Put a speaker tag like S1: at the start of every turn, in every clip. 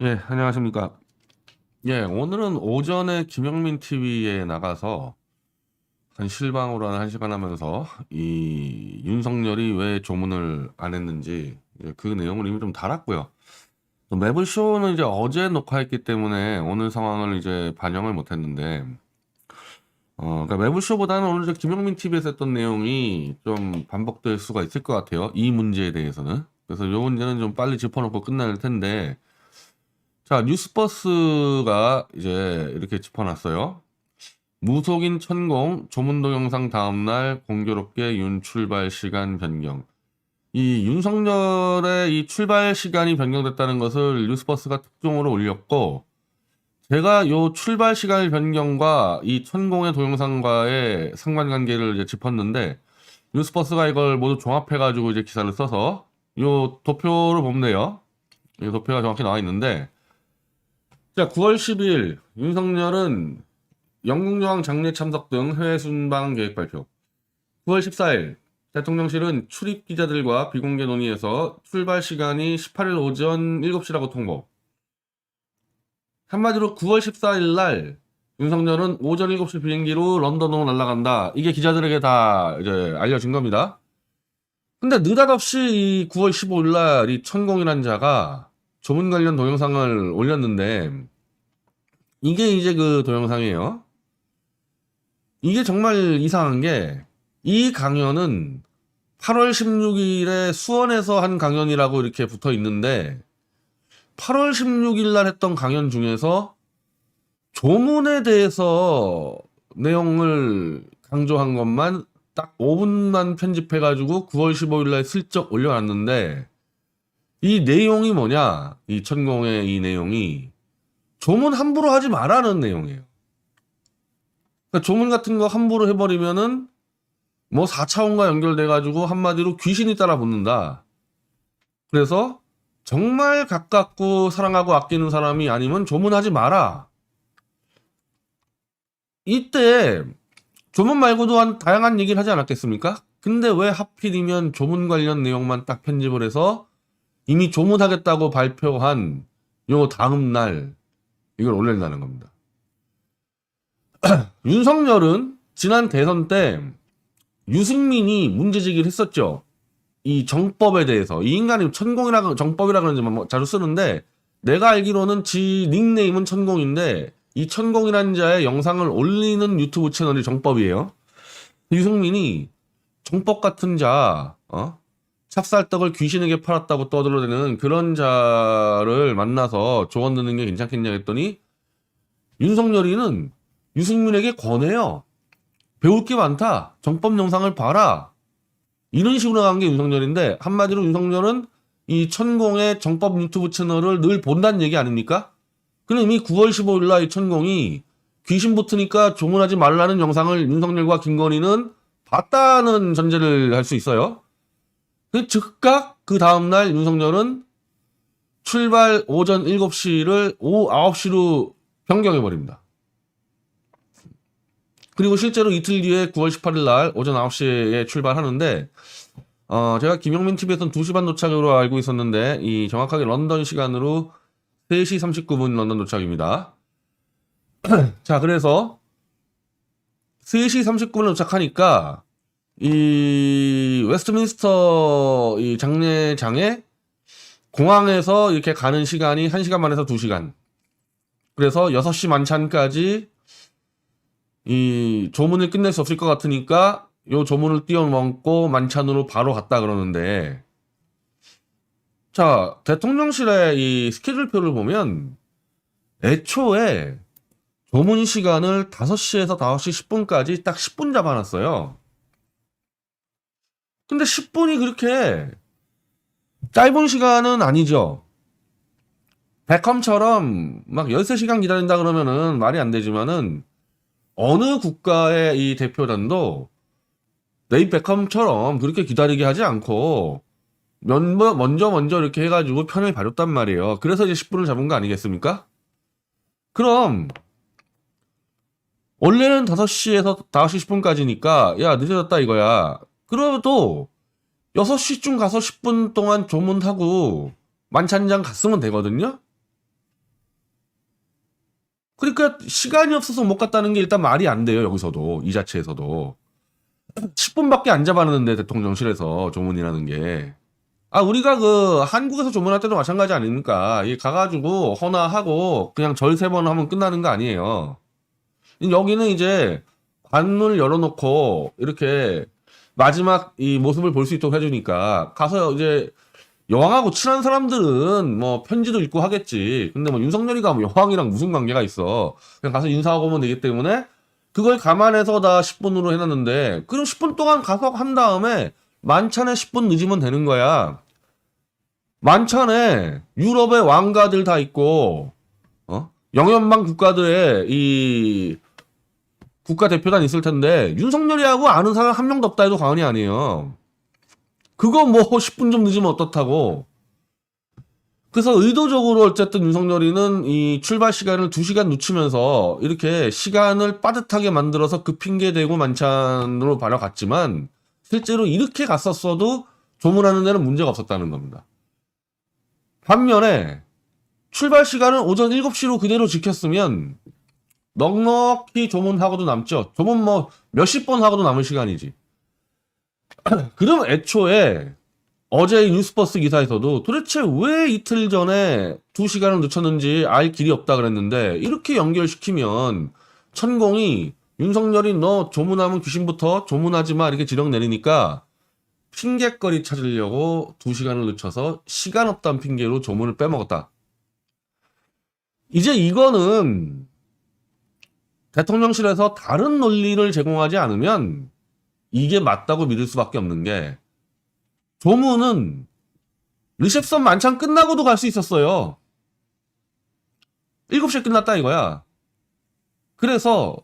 S1: 예, 안녕하십니까. 예, 오늘은 오전에 김영민 TV에 나가서 한 실방으로 한 1시간 하면서 이 윤석열이 왜 조문을 안 했는지 그 내용을 이미 좀 달았고요. 또 매블쇼는 이제 어제 녹화했기 때문에 오늘 상황을 이제 반영을 못 했는데, 그러니까 매블쇼보다는 오늘 저 김영민 TV에서 했던 내용이 좀 반복될 수가 있을 것 같아요. 이 문제에 대해서는. 그래서 이 문제는 좀 빨리 짚어놓고 끝날 텐데, 자, 뉴스버스가 이제 이렇게 짚어놨어요. 무속인 천공 조문 동영상 다음날 공교롭게 윤 출발 시간 변경. 이 윤석열의 이 출발 시간이 변경됐다는 것을 뉴스버스가 특종으로 올렸고, 제가 요 출발 시간 변경과 이 천공의 동영상과의 상관관계를 이제 짚었는데, 뉴스버스가 이걸 모두 종합해가지고 이제 기사를 써서 요 도표를 보면 돼요. 이 도표가 정확히 나와 있는데, 자, 9월 12일 윤석열은 영국 여왕 장례 참석 등 해외 순방 계획 발표. 9월 14일 대통령실은 출입 기자들과 비공개 논의에서 출발 시간이 18일 오전 7시라고 통보. 한마디로 9월 14일 날 윤석열은 오전 7시 비행기로 런던으로 날아간다. 이게 기자들에게 다 이제 알려진 겁니다. 근데 느닷없이 이 9월 15일 날 이 천공이라는 자가 조문 관련 동영상을 올렸는데, 이게 이제 그 동영상이에요. 이게 정말 이상한 게, 이 강연은 8월 16일에 수원에서 한 강연이라고 이렇게 붙어 있는데, 8월 16일 날 했던 강연 중에서 조문에 대해서 내용을 강조한 것만 딱 5분만 편집해가지고 9월 15일 날 슬쩍 올려놨는데, 이 내용이 뭐냐? 이 천공의 이 내용이 조문 함부로 하지 말라는 내용이에요. 그러니까 조문 같은 거 함부로 해버리면은 뭐 4차원과 연결돼가지고 한마디로 귀신이 따라 붙는다. 그래서 정말 가깝고 사랑하고 아끼는 사람이 아니면 조문하지 마라. 이때 조문 말고도 한 다양한 얘기를 하지 않았겠습니까? 근데 왜 하필이면 조문 관련 내용만 딱 편집을 해서 이미 조문하겠다고 발표한 요 다음 날 이걸 올린다는 겁니다. 윤석열은 지난 대선 때 유승민이 문제제기를 했었죠. 이 정법에 대해서. 이 인간이 천공이라 정법이라 그러는지 뭐 자주 쓰는데, 내가 알기로는 지 닉네임은 천공인데 이 천공이라는 자의 영상을 올리는 유튜브 채널이 정법이에요. 유승민이 정법 같은 자, 찹쌀떡을 귀신에게 팔았다고 떠들어대는 그런 자를 만나서 조언 듣는 게 괜찮겠냐 했더니, 윤석열이는 유승민에게 권해요. 배울 게 많다. 정법 영상을 봐라. 이런 식으로 나간 게 윤석열인데, 한마디로 윤석열은 이 천공의 정법 유튜브 채널을 늘 본다는 얘기 아닙니까? 그럼 이미 9월 15일 날 이 천공이 귀신 붙으니까 조문하지 말라는 영상을 윤석열과 김건희는 봤다는 전제를 할 수 있어요. 즉각 그 다음날 윤석열은 출발 오전 7시를 오후 9시로 변경해버립니다. 그리고 실제로 이틀 뒤에 9월 18일 날 오전 9시에 출발하는데, 제가 김영민 TV에서는 2시 반 도착으로 알고 있었는데, 이 정확하게 런던 시간으로 3시 39분 런던 도착입니다. 자, 그래서 3시 39분에 도착하니까 이 웨스트민스터 이 장례장에 공항에서 이렇게 가는 시간이 1시간 반에서 2시간. 그래서 6시 만찬까지 이 조문을 끝낼 수 없을 것 같으니까 요 조문을 띄워먹고 만찬으로 바로 갔다 그러는데, 자, 대통령실의 이 스케줄표를 보면 애초에 조문 시간을 5시에서 5시 10분까지 딱 10분 잡아놨어요. 근데 10분이 그렇게 짧은 시간은 아니죠. 베컴처럼 막 13시간 기다린다 그러면은 말이 안 되지만은, 어느 국가의 이 대표단도 데이비 베컴처럼 그렇게 기다리게 하지 않고 먼저 이렇게 해가지고 편을 봐줬단 말이에요. 그래서 이제 10분을 잡은 거 아니겠습니까? 그럼 원래는 5시에서 5시 10분까지니까 야 늦어졌다 이거야. 그래도 6시쯤 가서 10분 동안 조문하고 만찬장 갔으면 되거든요. 그러니까 시간이 없어서 못 갔다는 게 일단 말이 안 돼요. 여기서도 이 자체에서도 10분밖에 안 잡았는데 대통령실에서 조문이라는 게. 아, 우리가 그 한국에서 조문할 때도 마찬가지 아닙니까? 이 가가지고 헌화하고 그냥 절 3번 하면 끝나는 거 아니에요. 여기는 이제 관문을 열어놓고 이렇게 마지막 이 모습을 볼 수 있도록 해주니까 가서 이제 여왕하고 친한 사람들은 뭐 편지도 읽고 하겠지. 근데 뭐 윤석열이가 뭐 여왕이랑 무슨 관계가 있어. 그냥 가서 인사하고 오면 되기 때문에 그걸 감안해서 다 10분으로 해놨는데, 그럼 10분 동안 가서 한 다음에 만찬에 10분 늦으면 되는 거야. 만찬에 유럽의 왕가들 다 있고, 영연방 국가들의 이 국가대표단 있을 텐데, 윤석열이하고 아는 사람 한 명도 없다 해도 과언이 아니에요. 그거 뭐 10분 좀 늦으면 어떻다고. 그래서 의도적으로 어쨌든 윤석열이는 이 출발 시간을 2시간 늦추면서 이렇게 시간을 빠듯하게 만들어서 그 핑계 대고 만찬으로 바라갔지만, 실제로 이렇게 갔었어도 조문하는 데는 문제가 없었다는 겁니다. 반면에 출발 시간을 오전 7시로 그대로 지켰으면 넉넉히 조문하고도 남죠. 조문 뭐 몇십 번 하고도 남을 시간이지. 그럼 애초에 어제 뉴스버스 기사에서도 도대체 왜 이틀 전에 2시간을 늦췄는지 알 길이 없다 그랬는데, 이렇게 연결시키면 천공이 윤석열이 너 조문하면 귀신부터 조문하지 마 이렇게 지령 내리니까 핑계거리 찾으려고 2시간을 늦춰서 시간 없다는 핑계로 조문을 빼먹었다. 이제 이거는 대통령실에서 다른 논리를 제공하지 않으면 이게 맞다고 믿을 수밖에 없는 게, 조문은 리셉션 만찬 끝나고도 갈 수 있었어요. 7시에 끝났다 이거야. 그래서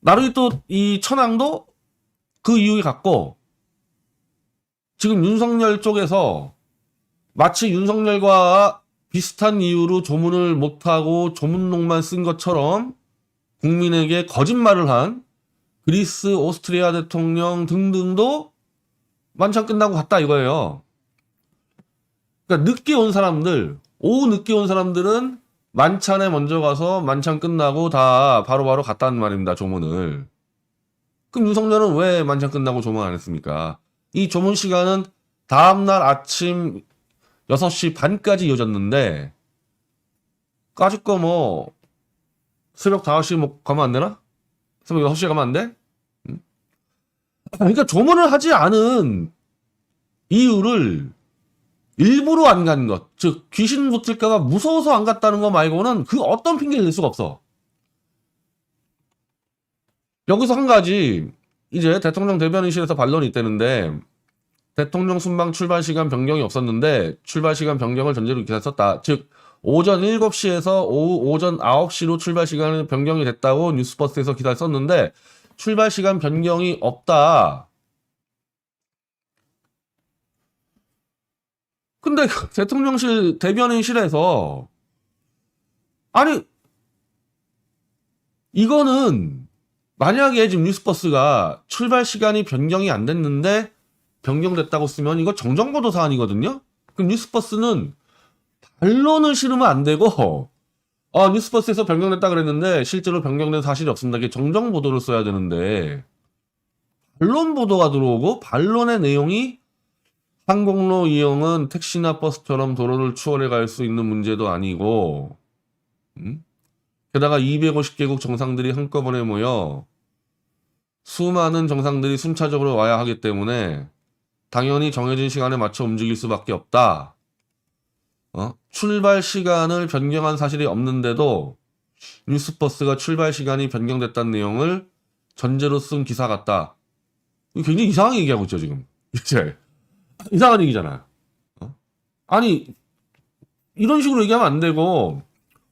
S1: 나름이 또 이 천황도 그 이유에 갔고, 지금 윤석열 쪽에서 마치 윤석열과 비슷한 이유로 조문을 못하고 조문록만 쓴 것처럼 국민에게 거짓말을 한 그리스, 오스트리아 대통령 등등도 만찬 끝나고 갔다 이거예요. 그러니까 늦게 온 사람들, 오후 늦게 온 사람들은 만찬에 먼저 가서 만찬 끝나고 다 바로바로 갔다는 말입니다, 조문을. 그럼 윤석열은 왜 만찬 끝나고 조문 안 했습니까? 이 조문 시간은 다음날 아침 6시 반까지 이어졌는데, 까짓 거 뭐 새벽 5시 뭐 가면 안 되나? 새벽 6시에 가면 안 돼? 그러니까 조문을 하지 않은 이유를 일부러 안 간 것, 즉 귀신 붙을까봐 무서워서 안 갔다는 거 말고는 그 어떤 핑계를 낼 수가 없어. 여기서 한 가지, 이제 대통령 대변인실에서 반론이 있다는데, 대통령 순방 출발 시간 변경이 없었는데 출발 시간 변경을 전제로 기사 썼다. 즉 오전 7시에서 오전 9시로 출발 시간이 변경이 됐다고 뉴스버스에서 기사를 썼는데 출발 시간 변경이 없다. 근데 대통령실 대변인실에서, 아니 이거는 만약에 지금 뉴스버스가 출발 시간이 변경이 안 됐는데 변경됐다고 쓰면 이거 정정보도 사안이거든요. 그럼 뉴스버스는 반론을 실으면 안 되고, 뉴스버스에서 변경됐다 그랬는데 실제로 변경된 사실이 없습니다, 이게 정정보도를 써야 되는데, 반론 보도가 들어오고 반론의 내용이 항공로 이용은 택시나 버스처럼 도로를 추월해 갈 수 있는 문제도 아니고, 게다가 250개국 정상들이 한꺼번에 모여 수많은 정상들이 순차적으로 와야 하기 때문에 당연히 정해진 시간에 맞춰 움직일 수밖에 없다. 출발 시간을 변경한 사실이 없는데도 뉴스버스가 출발 시간이 변경됐다는 내용을 전제로 쓴 기사 같다. 굉장히 이상하게 얘기하고 있죠, 지금. 이제 이상한 얘기잖아. 아니 이런 식으로 얘기하면 안 되고,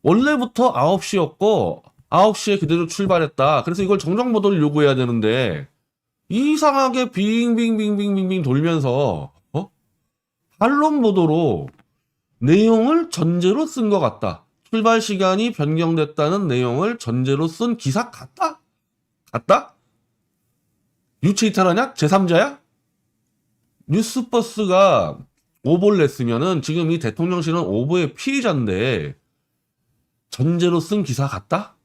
S1: 원래부터 9시였고 9시에 그대로 출발했다. 그래서 이걸 정정보도를 요구해야 되는데 이상하게 빙빙빙빙빙빙 돌면서 반론 보도로 내용을 전제로 쓴 것 같다. 출발 시간이 변경됐다는 내용을 전제로 쓴 기사 같다? 같다? 유체 이탈하냐? 제3자야? 뉴스버스가 오보를 냈으면은 지금 이 대통령실은 오보의 피해자인데 전제로 쓴 기사 같다?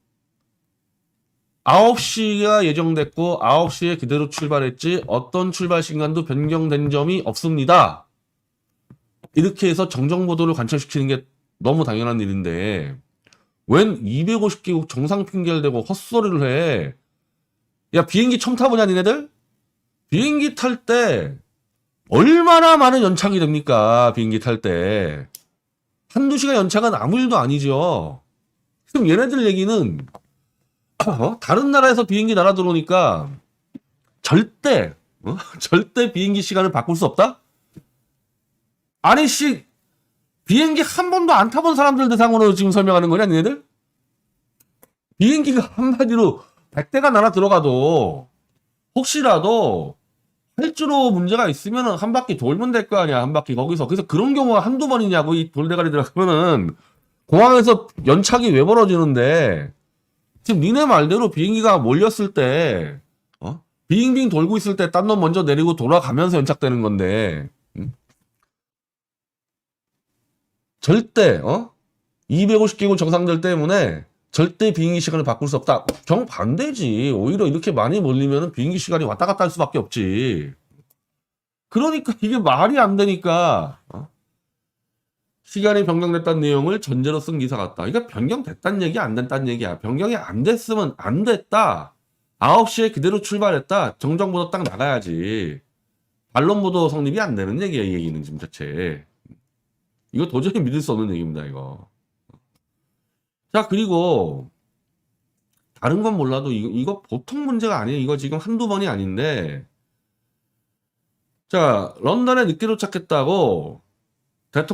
S1: 9시가 예정됐고 9시에 그대로 출발했지 어떤 출발 시간도 변경된 점이 없습니다. 이렇게 해서 정정보도를 관철시키는 게 너무 당연한 일인데 웬 250개국 정상 핑계를 대고 헛소리를 해. 야, 비행기 처음 타보냐 니네들? 비행기 탈 때 얼마나 많은 연착이 됩니까? 비행기 탈 때. 한두 시간 연착은 아무 일도 아니죠. 그럼 얘네들 얘기는 다른 나라에서 비행기 날아 들어오니까 절대 절대 비행기 시간을 바꿀 수 없다? 아니 씨, 비행기 한 번도 안 타본 사람들 대상으로 지금 설명하는 거냐 니네들? 비행기가 한마디로 100대가 날아 들어가도 혹시라도 활주로 문제가 있으면 한 바퀴 돌면 될 거 아니야, 한 바퀴 거기서. 그래서 그런 경우가 한두 번이냐고, 이 돌대가리 들어가면은 공항에서 연착이 왜 벌어지는데. 지금 니네 말대로 비행기가 몰렸을 때 빙빙 돌고 있을 때 딴 놈 먼저 내리고 돌아가면서 연착되는 건데 절대 250개국 정상들 때문에 절대 비행기 시간을 바꿀 수 없다. 정반대지. 오히려 이렇게 많이 몰리면 비행기 시간이 왔다 갔다 할 수밖에 없지. 그러니까 이게 말이 안 되니까 시간이 변경됐다는 내용을 전제로 쓴 기사 같다. 이거 변경됐다는 얘기 안 됐다는 얘기야. 변경이 안 됐으면 안 됐다. 9시에 그대로 출발했다. 정정보도 딱 나가야지. 반론보도 성립이 안 되는 얘기야, 이 얘기는 지금 자체. 이거 도저히 믿을 수 없는 얘기입니다, 이거. 자, 그리고 다른 건 몰라도 이거 보통 문제가 아니에요. 이거 지금 한두 번이 아닌데. 자, 런던에 늦게 도착했다고 대통령